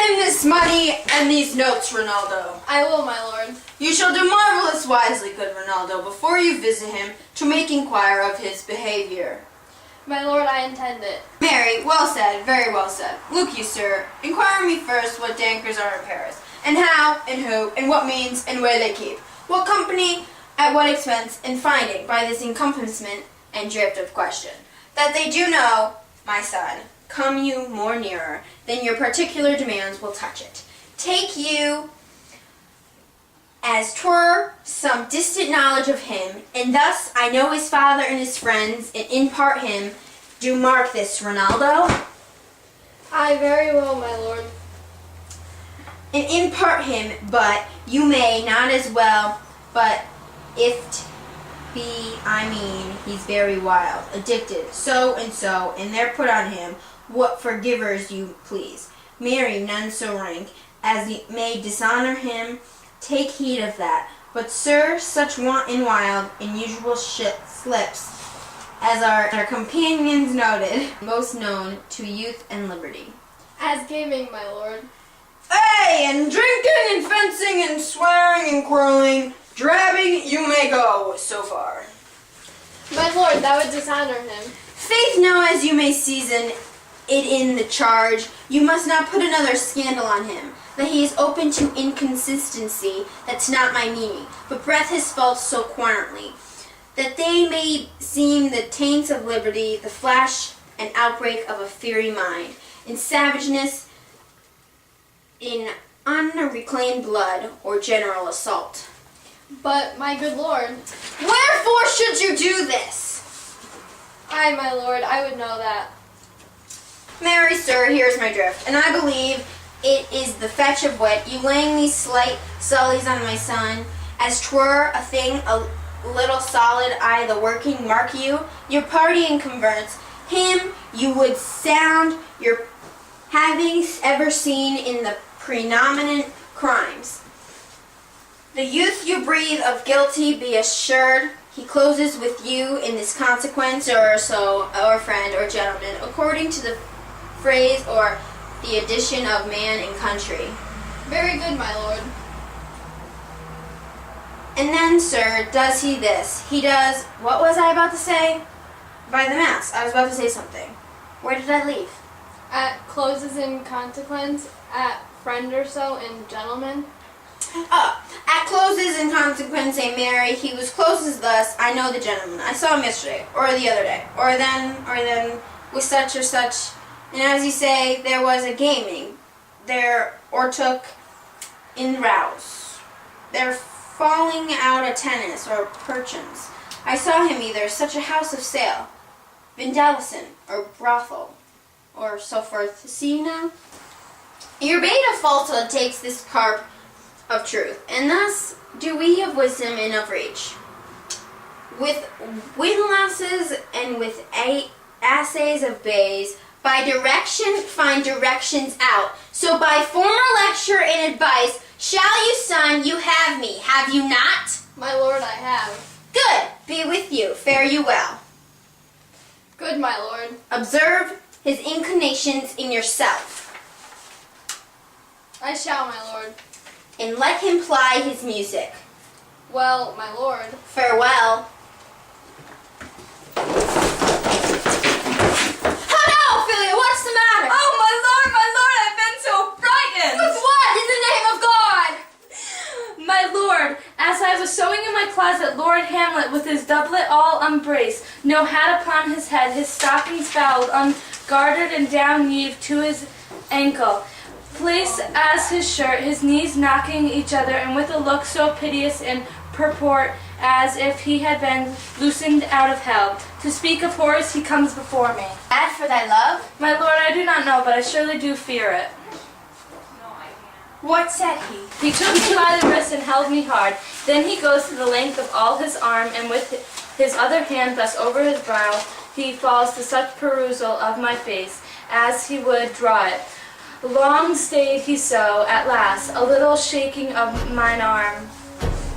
him this money and these notes, Ronaldo. I will, my lord. You shall do marvelous wisely, good Ronaldo, before you visit him, to make inquire of his behavior. My lord, I intend it. Mary, well said, very well said. Look you, sir, inquire me first what dankers are in Paris, and how, and who, and what means, and where they keep, what company, at what expense, and finding, by this encompassment and drift of question, that they do know, my son, come you more nearer than your particular demands will touch it. Take you as 'twere some distant knowledge of him, and thus I know his father and his friends, and impart him. Do mark this, Ronaldo. I very well, my lord. And impart him, but you may not as well, but if be, I mean, he's very wild, addicted, so, and there put on him what forgivers you please. Marry none so rank as may dishonor him, take heed of that. But, sir, such wanton wild and usual slips as our companions noted, most known to youth and liberty. As gaming, my lord. Ay, and drinking and fencing and swearing and quarreling, drabbing you may go so far. My lord, that would dishonor him. Faith, know as you may season it in the charge, you must not put another scandal on him, that he is open to inconsistency, that's not my meaning, but breath his faults so quarrently, that they may seem the taints of liberty, the flash and outbreak of a fiery mind, in savageness, in unreclaimed blood, or general assault. But, my good lord. Wherefore should you do this? Aye, my lord, I would know that. Marry, sir, here's my drift, and I believe it is the fetch of wit, you laying these slight sullies on my son, as 'twere a thing a little solid, I the working, mark you, your party and converts, him you would sound your having ever seen in the predominant crimes. The youth you breathe of guilty, be assured, he closes with you in this consequence, or so, or friend, or gentleman, according to the phrase or the addition of man and country. Very good, my lord. And then, sir, does he this. He does, what was I about to say? By the mass, I was about to say something. Where did I leave? At closes in consequence, at friend or so, and gentleman. At closes in consequence, a Mary, he was closes thus, I know the gentleman. I saw him yesterday, or the other day, or then, with such or such. And as you say, there was a gaming, there or took in rouse. There falling out a tennis or perchance. I saw him either such a house of sale, Vindalison, or brothel, or so forth. See you now? Your bait of falsehood takes this carp of truth, and thus do we of wisdom and of reach. With windlasses and with assays of bays, by direction find directions out. So by former lecture and advice, shall you, son, you have me, have you not? My lord, I have. Good, be with you, fare you well. Good, my lord. Observe his inclinations in yourself, I shall, my lord. and let him ply his music. Well, my lord. Farewell. What's the matter? Oh, my lord, I've been so frightened! With what, in the name of God? My lord, as I was sewing in my closet, Lord Hamlet, with his doublet all unbraced, no hat upon his head, his stockings fouled, ungartered and down-heaved to his ankle, placed as his shirt, his knees knocking each other, and with a look so piteous in purport as if he had been loosened out of hell. To speak of horrors, he comes before me. Mad for thy love? My lord, I do not know, but I surely do fear it. What said he? He took me by the wrist and held me hard. Then he goes to the length of all his arm, and with his other hand thus over his brow, he falls to such perusal of my face as he would draw it. Long stayed he so, at last, a little shaking of mine arm.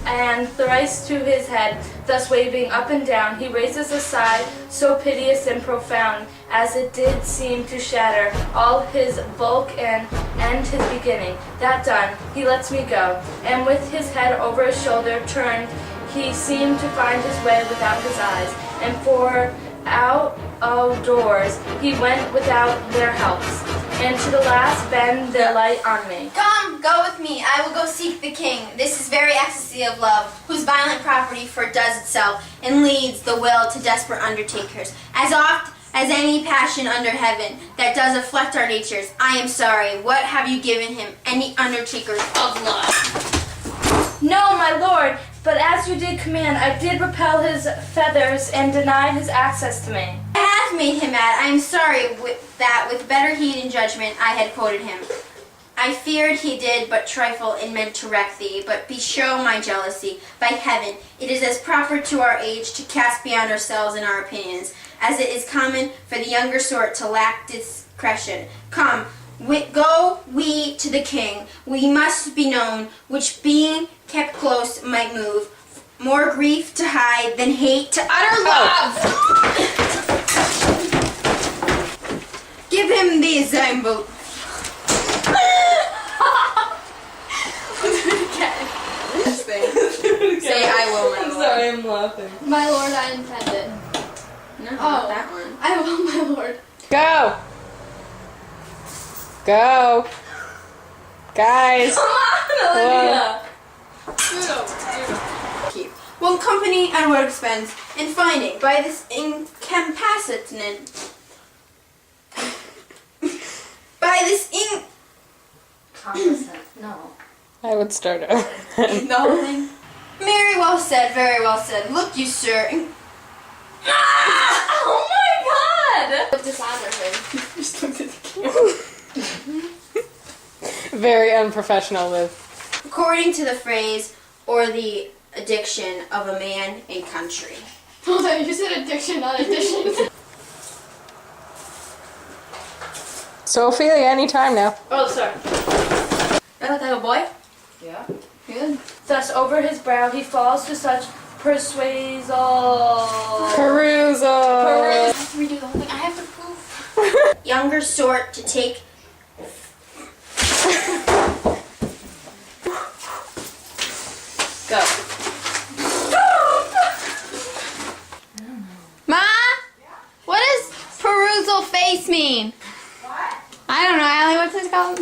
and thrice to his head, thus waving up and down, he raises a sigh so piteous and profound, as it did seem to shatter all his bulk and end his beginning. That done, he lets me go, and with his head over his shoulder turned, he seemed to find his way without his eyes, and for out of doors he went without their helps, and to the last bend their light on me. Come, go with me. I will go seek the king. This is very ecstasy of love, whose violent property fordoes itself, and leads the will to desperate undertakers. As oft as any passion under heaven that does afflict our natures, I am sorry. What have you given him? Any undertakers of love? No, my lord, but as you did command, I did repel his feathers and denied his access to me. I have made him mad. I am sorry that with better heed and judgment I had quoted him. I feared he did but trifle and meant to wreck thee, but beshow my jealousy. By heaven, it is as proper to our age to cast beyond ourselves in our opinions, as it is common for the younger sort to lack discretion. Come, go we to the king. We must be known, which being kept close might move more grief to hide than hate to utter love. Give him the example. Say I will, my lord. Sorry, I'm laughing. My lord, I intended. No, not that one. I will, my lord. Go! Go! Guys! Come on, Olivia! Keep one company at what expense, and finding by this incapacitated No. I would start over. the whole thing. Very well said, very well said. Look you, sir. Oh my god! Dishonor him. Just looked at the camera. Very unprofessional, Liv. According to the phrase or the addiction of a man in country. Hold on, you said addiction, not addition. Sophia, anytime now. Oh, sorry. That type of boy? Yeah. Good. Thus over his brow he falls to such persuasal. Perusal. I have to redo the whole thing. I have to prove. Younger sort to take. Go. Ma? What does perusal face mean? What? I don't know, Allie. What's this called?